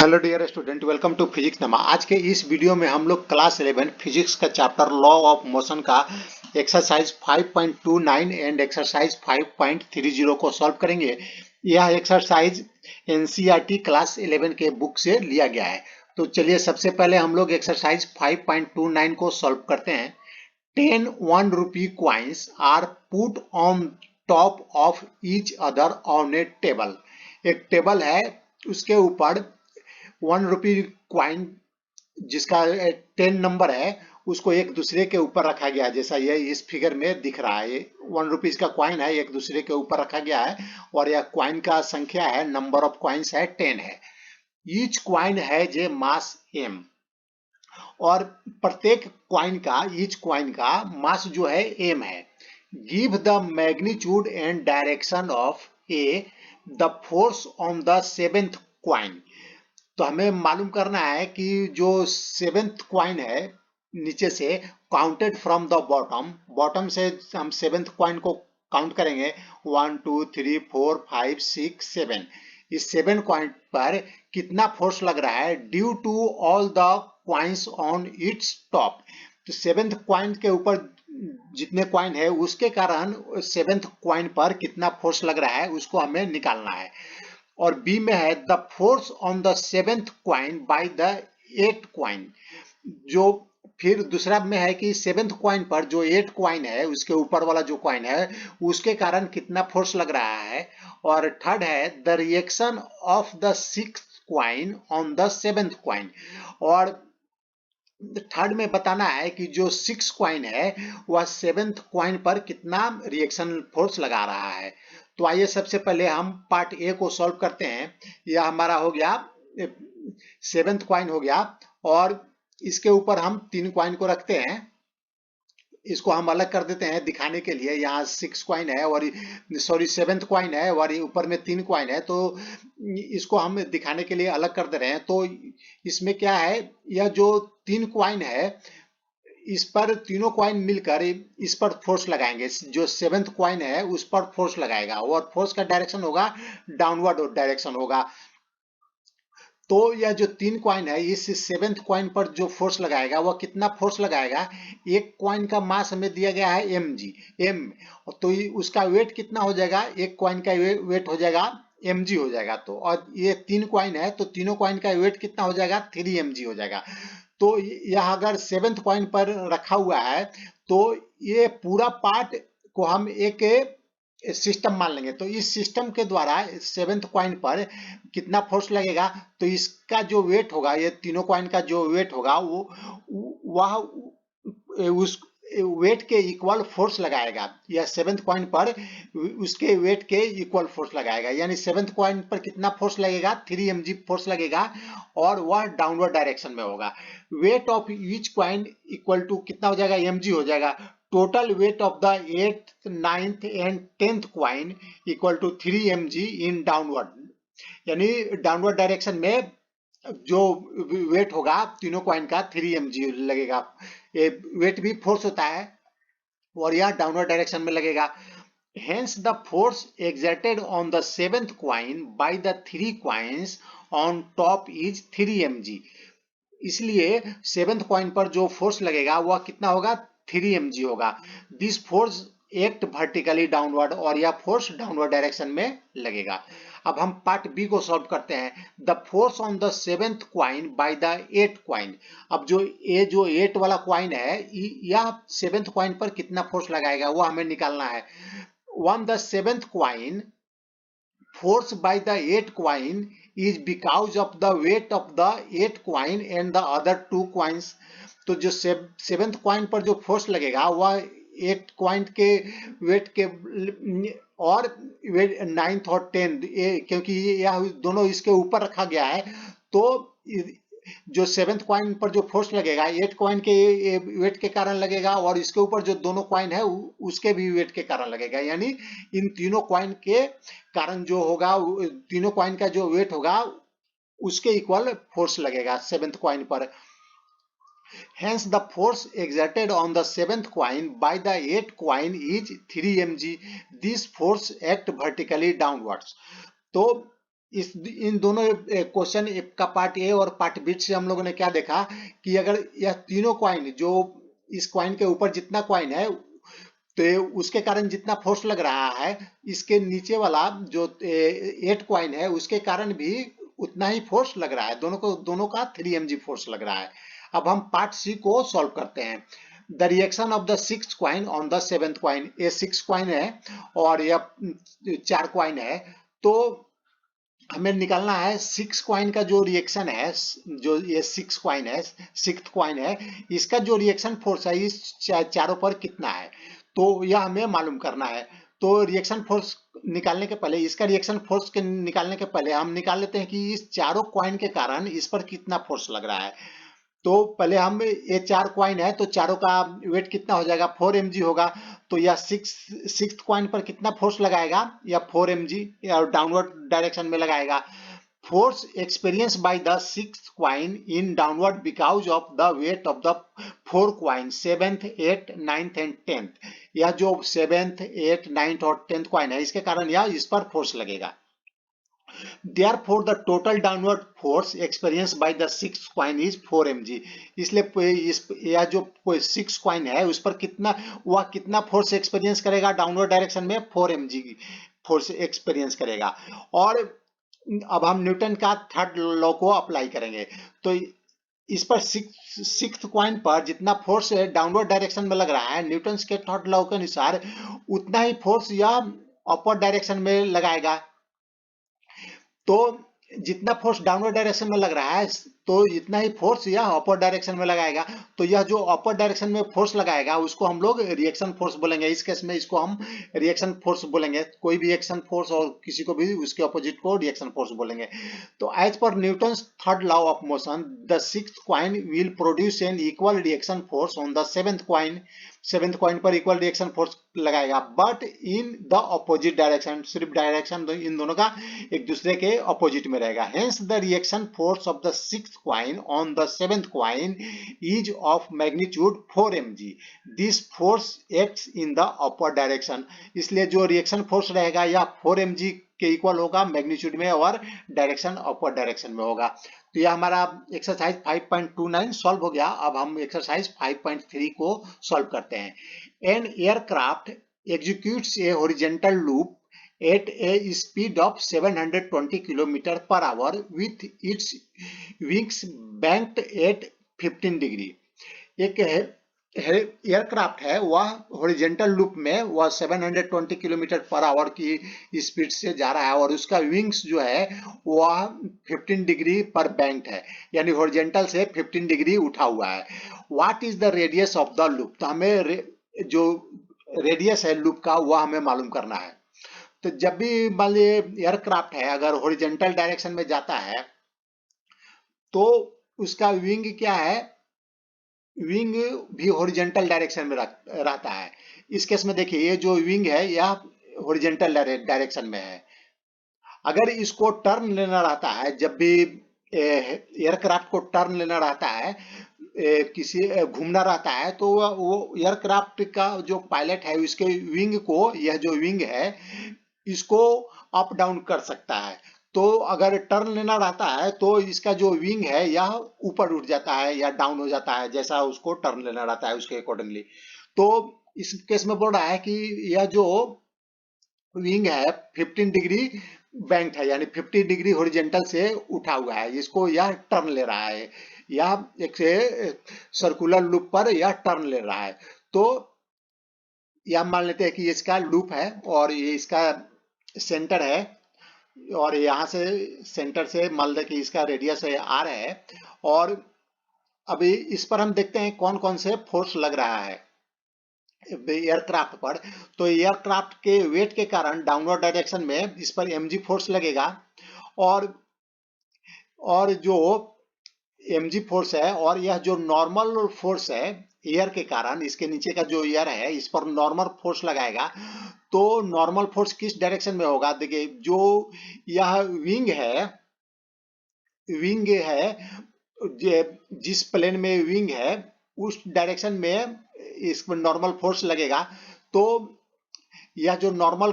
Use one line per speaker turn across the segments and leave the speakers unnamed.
Hello dear student, welcome to physics नमा। आज के इस वीडियो में हम लोग क्लास 11 फिजिक्स का चैप्टर लॉ ऑफ मोशन का एक्सरसाइज 5.29 एंड एक्सरसाइज 5.30 को सॉल्व करेंगे। यह एक्सरसाइज एनसीईआरटी क्लास 11 के बुक से लिया गया है। तो चलिए सबसे पहले हम लोग एक्सरसाइज 5.29 को सॉल्व करते हैं। 10 1 rupee coins are put on top of each other on a table. एक टेबल है, उसके ऊपर 1 रुपी क्वाइन जिसका 10 नंबर है उसको एक दूसरे के ऊपर रखा गया है। जैसा ये इस फिगर में दिख रहा है, 1 रुपीज का क्वाइन है, एक दूसरे के ऊपर रखा गया है और यह क्वाइन का संख्या है, नंबर ऑफ क्वाइंस है 10 है। ईच क्वाइन है जे मास m, और प्रत्येक क्वाइन का मास जो है m है। Give the magnitude and direction of A the force on the 7th coin. तो हमें मालूम करना है कि जो 7th क्वाइन है नीचे से काउंटेड फ्रॉम द बॉटम से हम 7th क्वाइन को काउंट करेंगे 1 2 3 4 5 6 7। इस 7 क्वाइन पर कितना फोर्स लग रहा है due to all the coins on its top. तो 7th क्वाइन के ऊपर जितने क्वाइन है उसके कारण 7th क्वाइन पर कितना फोर्स लग रहा है उसको हमें निकालना है। और बी में है the force on the 7th coin by the 8th coin. जो फिर दूसरा में है कि 7th क्वाइन पर जो 8 क्वाइन है उसके ऊपर वाला जो क्वाइन है उसके कारण कितना फोर्स लग रहा है। और थर्ड है the reaction of the 6th coin on the 7th coin. और थर्ड में बताना है कि जो 6 क्वाइन है वह 7th क्वाइन पर कितना रिएक्शन फोर्स लगा रहा है। तो आइए सबसे पहले हम पार्ट ए को सॉल्व करते हैं। यह हमारा हो गया 7th क्वाइन हो गया और इसके ऊपर हम 3 क्वाइन को रखते हैं। इसको हम अलग कर देते हैं दिखाने के लिए। यहाँ 6 क्वाइन है और 7th क्वाइन है और ऊपर में 3 क्वाइन है, तो इसको हम दिखाने के लिए अलग कर दे रहे हैं। तो इसमें क्या है, यह जो 3 क्वाइन है इस पर तीनों क्वाइन मिलकर इस पर फोर्स लगाएंगे। जो 7th क्वाइन है उस पर फोर्स लगाएगा और फोर्स का डायरेक्शन होगा डाउनवर्ड डायरेक्शन होगा। तो यह जो 3 क्वाइन है इस 7th क्वाइन पर जो फोर्स लगाएगा वह कितना फोर्स लगाएगा। एक क्वाइन का मास हमें दिया गया है m, तो उसका वेट कितना हो जाएगा, एक क्वाइन का वेट हो जाएगा mg हो जाएगा। तो और ये 3 क्वाइन है तो तीनों क्वाइन का वेट कितना हो जाएगा 3 mg हो जाएगा। तो यह अगर 7th क्वाइन पर रखा हुआ है तो ये पूरा पार्ट को हम एक सिस्टम मान लेंगे। तो इस सिस्टम के द्वारा 7th क्वाइन पर कितना फोर्स लगेगा, तो इसका जो वेट होगा, ये तीनों क्वाइन का जो वेट होगा वह उस वेट के इक्वल फोर्स लगाएगा। या 7th क्वाइन पर उसके वेट के इक्वल फोर्स लगाएगा, यानी 7th क्वाइन पर कितना फोर्स लगेगा 3 mg फोर्स लगेगा और वह डाउनवर्ड डायरेक्शन में होगा। Weight of each coin equal to कितना हो जाएगा mg हो जाएगा। Total weight of the 8th 9th and 10th coin equal to 3 mg इन डाउनवर्ड, यानी डाउनवर्ड डायरेक्शन में जो वेट होगा तीनों क्वाइन का 3 mg लगेगा। ये वेट भी फोर्स होता है और यह डाउनवर्ड डायरेक्शन में लगेगा। Hence the force exerted on the 7th coin by the 3 coins on top is 3 mg। इसलिए 7th कॉइन पर जो फोर्स लगेगा वह कितना होगा 3 mg होगा। This force act vertically downward, और यह फोर्स डाउनवर्ड डायरेक्शन में लगेगा। अब हम पार्ट बी को सॉल्व करते हैं। The force on the 7th coin by the 8th coin. अब जो 8 वाला क्वाइन है यह 7th क्वाइन पर कितना फोर्स लगाएगा वो हमें निकालना है। One the 7th coin force by the 8th coin is because of the weight of the 8th coin and the other 2 coins। तो जो 7th coin पर जो फोर्स लगेगा वह 8 कॉइन के वेट के और 9th और 10th, क्योंकि यह दोनों इसके ऊपर रखा गया है तो जो 7th क्वाइन पर जो फोर्स लगेगा 8 क्वाइन के वेट के कारण लगेगा और इसके ऊपर जो दोनों क्वाइन है उसके भी वेट के कारण लगेगा, यानी इन तीनों क्वाइन के कारण जो होगा तीनों क्वाइन का जो वेट होगा उसके इक्वल फोर्स लगेगा 7th क्वाइन पर। Hence the force exerted on the 7th coin by the 8th coin is 3 mg। This force act vertically downwards। तो इन दोनों क्वेश्चन का पार्ट ए और पार्ट बी से हम लोगों ने क्या देखा कि अगर यह तीनों कॉइन जो इस कॉइन के ऊपर जितना कॉइन है तो उसके कारण जितना फोर्स लग रहा है, इसके नीचे वाला जो 8 कॉइन है उसके कारण भी उतना ही फोर्स लग रहा है। दोनों का 3 mg फोर्स लग रहा है। अब हम पार्ट सी को सॉल्व करते हैं। The reaction of the 6th coin on the 7th coin, ये 6 कॉइन है और यह 4 कॉइन है, तो हमें निकालना है 6 कॉइन का जो रिएक्शन है, जो ये 6 कॉइन है, 6th कॉइन है, इसका जो रिएक्शन फोर्स है इस चारों पर कितना है, तो यह हमें मालूम करना है। तो रिएक्शन फोर्स निकालने के पहले, इसका रिएक्शन फोर्स के निकालने के पहले हम निकाल लेते हैं कि इस चारों कॉइन के कारण इस पर कितना फोर्स लग रहा है। तो पहले हम, ये 4 कॉइन है तो चारों का वेट कितना हो जाएगा, 4 mg होगा। तो यह 6th कॉइन पर कितना फोर्स लगाएगा, या 4 mg या डाउनवर्ड डायरेक्शन में लगाएगा। Force experience by the 6th coin in downward because of the wait of the 4 coin 7th 8th 9th and 10th। यह जो 7th 8th 9th और 10th कॉइन है इसके कारण यह इस पर फोर्स लगेगा। Therefore, the total downward force experienced by the 6th coin is 4 mg। इसलिए यह जो 6 कॉइन है उस पर वह कितना फोर्स एक्सपीरियंस करेगा डाउनवर्ड डायरेक्शन में, 4 mg फोर्स एक्सपीरियंस करेगा। और अब हम न्यूटन का थर्ड लॉ को अप्लाई करेंगे। तो इस पर 6th कॉइन पर जितना फोर्स डाउनवर्ड डायरेक्शन में लग रहा है, न्यूटन के थर्ड लॉ के अनुसार उतना ही फोर्स यह अपवर्ड डायरेक्शन में लगाएगा। तो जितना फोर्स डाउनवर्ड डायरेक्शन में लग रहा है तो जितना ही फोर्स यह अपर डायरेक्शन में लगाएगा। तो यह जो अपर डायरेक्शन में फोर्स लगाएगा उसको हम लोग रिएक्शन फोर्स बोलेंगे। इस केस में इसको हम रिएक्शन फोर्स बोलेंगे। कोई भी एक्शन फोर्स और किसी को भी उसके अपोजिट को रिएक्शन फोर्स बोलेंगे। तो एज पर Newton's third law of motion, the 6th coin will produce an equal reaction force on the 7th coin. 7th coin पर इक्वल रिएक्शन फोर्स लगाएगा, but in the opposite direction. सिर्फ direction इन दोनों का एक दूसरे के अपोजिट में रहेगा। Hence the reaction force of the 6th coin on the 7th coin is of magnitude 4 mg। This force acts in the upward direction। इसलिए जो रिएक्शन फोर्स रहेगा यह 4 mg के इक्वल होगा मैग्नीट्यूड में और डायरेक्शन अपवर्ड डायरेक्शन में होगा। तो यह हमारा एक्सरसाइज 5.29 सॉल्व हो गया। अब हम एक्सरसाइज 5.3 को सॉल्व करते हैं। An aircraft executes A horizontal loop at a speed of 720 km per hour with its wings banked at 15 degree. एक एयरक्राफ्ट है वह हॉरिजॉन्टल लूप में वह 720 किलोमीटर पर आवर की स्पीड से जा रहा है और उसका विंग्स जो है वह 15 डिग्री पर बैंक्ड है, यानी हॉरिजॉन्टल से 15 डिग्री उठा हुआ है। What is the radius of the loop? तो हमें जो रेडियस है लूप का वह हमें मालूम करना है। तो जब भी मान लीजिए एयरक्राफ्ट है अगर हॉरिजॉन्टल डायरेक्शन में जाता है तो उसका विंग क्या है, विंग भी हॉरिजॉन्टल डायरेक्शन में रहता है। इस केस में देखिए ये जो विंग है यह हॉरिजॉन्टल डायरेक्शन में है। अगर इसको टर्न लेना रहता है, जब भी एयरक्राफ्ट को टर्न लेना रहता है, किसी घूमना रहता है, तो वो एयरक्राफ्ट का जो पायलट है उसके विंग को, यह जो विंग है इसको अप डाउन कर सकता है। तो अगर टर्न लेना रहता है तो इसका जो विंग है यह ऊपर उठ जाता है या डाउन हो जाता है, जैसा उसको टर्न लेना रहता है उसके अकॉर्डिंगली। तो इस केस में बोल रहा है कि यह जो विंग है 15 डिग्री बैंक्ड है, यानी 50 डिग्री हॉरिजॉन्टल से उठा हुआ है, इसको यह टर्न ले रहा है, यह एक सर्कुलर लूप पर यह टर्न ले रहा है। तो यह मान लेते हैं कि इसका लूप है और ये इसका सेंटर है और यहाँ से सेंटर से मान लेते कि इसका रेडियस है आर है। और अभी इस पर हम देखते हैं कौन कौन से फोर्स लग रहा है एयरक्राफ्ट पर। तो एयरक्राफ्ट के वेट के कारण डाउनवर्ड डायरेक्शन में इस पर mg फोर्स लगेगा और जो mg फोर्स है और यह जो नॉर्मल फोर्स है एयर के कारण, इसके नीचे का जो एयर है इस पर नॉर्मल फोर्स लगाएगा। तो नॉर्मल फोर्स किस डायरेक्शन में होगा? देखिए जो यह विंग है जिस प्लेन में विंग है उस डायरेक्शन में इस पर नॉर्मल फोर्स लगेगा। तो यह जो नॉर्मल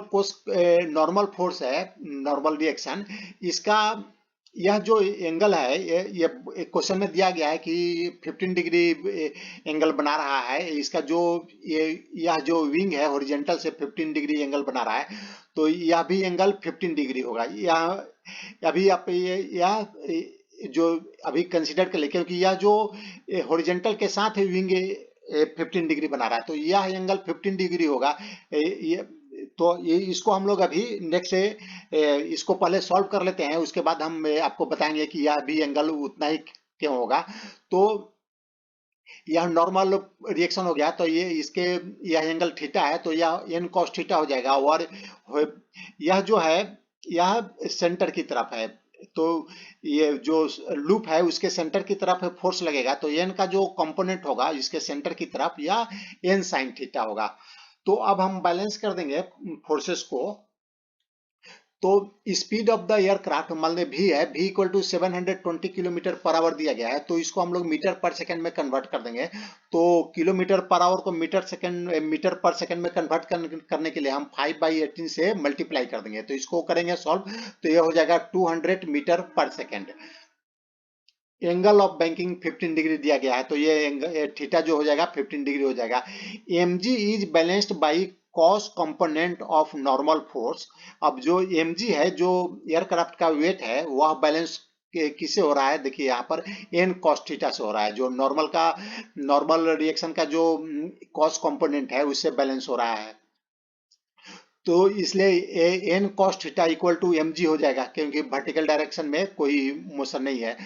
फोर्स है, नॉर्मल रिएक्शन, इसका यह जो एंगल है, ये क्वेश्चन में दिया गया है कि 15 डिग्री एंगल बना रहा है। इसका जो यह जो विंग है हॉरिजॉन्टल से 15 डिग्री एंगल बना रहा है, तो यह भी एंगल 15 डिग्री होगा। यह अभी आप यह जो अभी कंसीडर कर ले, क्योंकि यह जो हॉरिजॉन्टल के साथ विंग 15 डिग्री बना रहा है, तो यह एंगल 15 डिग्री होगा। ये तो ये इसको हम लोग अभी नेक्स्ट से इसको पहले सॉल्व कर लेते हैं, उसके बाद हम आपको बताएंगे कि यह भी एंगल उतना ही क्यों होगा। तो यह नॉर्मल रिएक्शन हो गया, तो ये इसके यह एंगल थीटा है, तो यह एन कॉस थीटा हो जाएगा। और यह जो है यह सेंटर की तरफ है, तो ये जो लूप है उसके सेंटर की तरफ फोर्स लगेगा, तो एन का जो कंपोनेंट होगा इसके सेंटर की तरफ या एन साइन थीटा होगा। तो अब हम बैलेंस कर देंगे फोर्सेस को। तो स्पीड ऑफ द एयरक्राफ्ट मान लें v है, v equal to 720 kilometre per hour दिया गया है, तो इसको हम लोग मीटर पर सेकंड में कन्वर्ट कर देंगे। तो किलोमीटर पर आवर को मीटर पर सेकंड में कन्वर्ट करने के लिए हम 5/18 से मल्टीप्लाई कर देंगे। तो इसको करेंगे सॉल्व, तो ये हो जाएगा 200 मीटर पर second. Angle of banking 15 degree दिया गया है, तो ये थीटा जो हो जाएगा 15 डिग्री हो जाएगा। mg is balanced by cos component of normal force. अब जो mg है, जो एयरक्राफ्ट का वेट है, वह बैलेंस किससे हो रहा है? देखिए यहाँ पर एन कॉस थीटा से हो रहा है। जो नॉर्मल रिएक्शन का जो कॉस कंपोनेंट है उससे बैलेंस हो रहा है, तो इसलिए N cos theta equal to mg हो जाएगा, क्योंकि वर्टिकल डायरेक्शन में कोई मोशन नहीं है,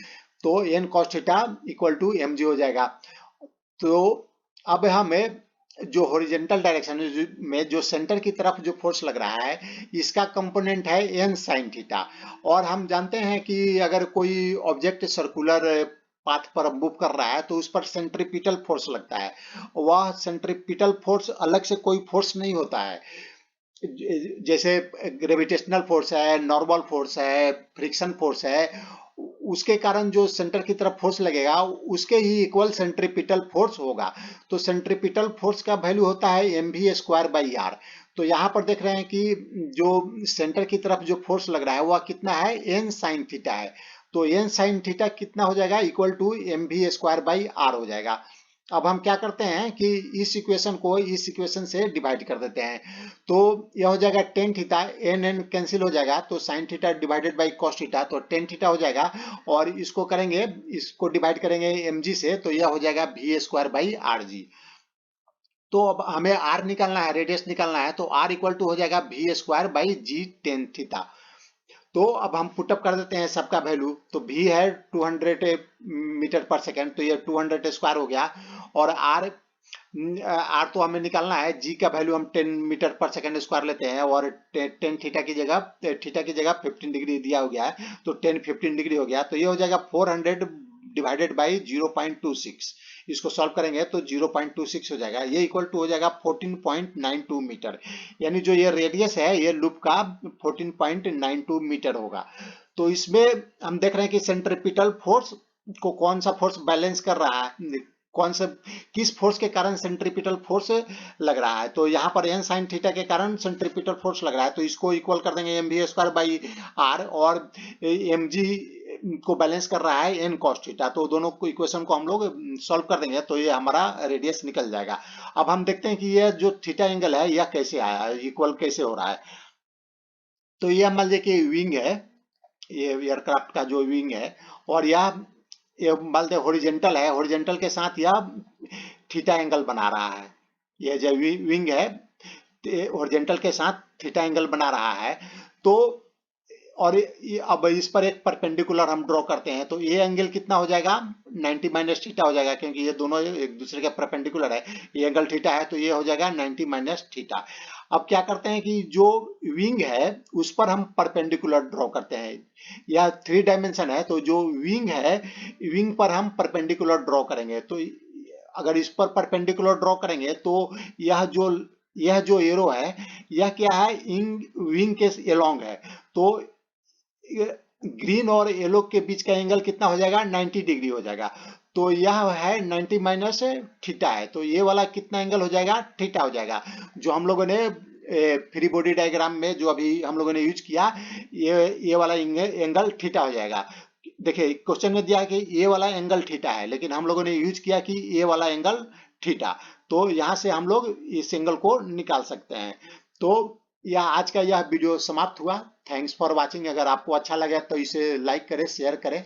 तो N cos theta equal to mg हो जाएगा। तो अब हमें जो हॉरिजॉन्टल डायरेक्शन में जो सेंटर की तरफ जो फोर्स लग रहा है, इसका कंपोनेंट है एन साइन थीटा। और हम जानते हैं कि अगर कोई ऑब्जेक्ट सर्कुलर पाथ पर मूव कर रहा है तो उस पर सेंट्रीपिटल फोर्स लगता है। वह सेंट्रीपिटल फोर्स अलग से कोई फोर्स नहीं होता है, जैसे ग्रेविटेशनल फोर्स है, नॉर्मल फोर्स है, फ्रिक्शन फोर्स है, उसके कारण जो सेंटर की तरफ फोर्स लगेगा उसके ही इक्वल सेंट्रीपिटल फोर्स होगा। तो सेंट्रीपिटल फोर्स का वैल्यू होता है mv²/r। तो यहाँ पर देख रहे हैं कि जो सेंटर की तरफ जो फोर्स लग रहा है वह कितना है? n साइन थीटा है। तो n साइन थीटा कितना हो जाएगा? इक्वल टू mv²/r हो जाएगा। अब हम क्या करते हैं कि इस इक्वेशन को इस इक्वेशन से डिवाइड कर देते हैं, तो यह हो जाएगा tan theta, N N cancel हो जाएगा, तो sine theta divided by cos theta, तो टेन थीटा हो जाएगा। और इसको करेंगे, इसको डिवाइड करेंगे mg से, तो यह हो जाएगा v²/rg। तो अब हमें r निकालना है, रेडियस निकालना है, तो r इक्वल टू हो जाएगा v²/g टेन थीटा। तो अब हम पुटअप कर देते हैं सबका वैल्यू, तो v है 200 मीटर पर सेकेंड, तो ये 200 स्क्वायर हो गया। और r तो हमें निकालना है, g का वैल्यू हम 10 मीटर पर सेकेंड स्क्वायर लेते हैं, और 10 थीटा की जगह 15 डिग्री दिया हो गया है, तो 10 15 डिग्री हो गया, तो ये हो जाएगा 400 डिवाइडेड बाई 0.26। इसको सॉल्व करेंगे तो 0.26 हो जाएगा, ये इक्वल टू हो जाएगा 14.92 मीटर। यानी जो ये रेडियस है ये लूप का 14.92 मीटर होगा। तो इसमें हम देख रहे हैं कि सेंट्रीपिटल फोर्स को कौन सा फोर्स बैलेंस कर रहा है, किस फोर्स के कारण सेंट्रीपिटल फोर्स लग रहा है। तो यहाँ पर एन साइन थीटा के कारण सेंट्रीपिटल फोर्स लग रहा है, तो इसको इक्वल कर देंगे mv²/r, और mg को बैलेंस कर रहा है एन कॉस थीटा। तो दोनों को इक्वेशन को हम लोग सॉल्व कर देंगे, तो ये हमारा रेडियस निकल जाएगा। अब हम देखते हैं कि यह जो थीटा एंगल है यह कैसे आया, इक्वल कैसे हो रहा है। तो यह मान लीजिए कि विंग है, ये एयरक्राफ्ट का जो विंग है, और यह मान लीजिए हॉरिजॉन्टल है, हॉरिजॉन्टल के साथ यह थीटा एंगल बना रहा है। यह जो विंग है हॉरिजॉन्टल के साथ थीटा एंगल बना रहा है। तो और अब इस पर एक परपेंडिकुलर हम ड्रॉ करते हैं, तो ये एंगल कितना हो जाएगा? 90 माइनस थीटा हो जाएगा, क्योंकि ये दोनों एक दूसरे के परपेंडिकुलर है। ये एंगल थीटा है, तो ये हो जाएगा 90 माइनस थीटा। अब क्या करते हैं कि जो विंग है उस पर हम परपेंडिकुलर ड्रॉ करते हैं। यह 3 डायमेंशन है, तो जो विंग है, विंग पर हम परपेंडिकुलर ड्रॉ करेंगे। तो अगर इस पर परपेंडिकुलर ड्रॉ करेंगे तो यह जो एरो है यह क्या है? विंग के एलोंग है। तो ग्रीन और येलो के बीच का एंगल कितना हो जाएगा? 90 डिग्री हो जाएगा। तो यह है 90 माइनस थीटा है, तो ये वाला कितना एंगल हो जाएगा? थीटा हो जाएगा। जो हम लोगों ने फ्री बॉडी डायग्राम में जो अभी हम लोगों ने यूज किया, ये वाला एंगल थीटा हो जाएगा। देखिए क्वेश्चन में दिया है कि ये वाला एंगल थीटा है, लेकिन हम लोगों ने यूज किया कि ये वाला एंगल थीटा, तो यहाँ से हम लोग इस एंगल को निकाल सकते हैं। तो यह आज का यह वीडियो समाप्त हुआ। Thanks for watching. अगर आपको अच्छा लगे तो इसे लाइक करें, शेयर करें।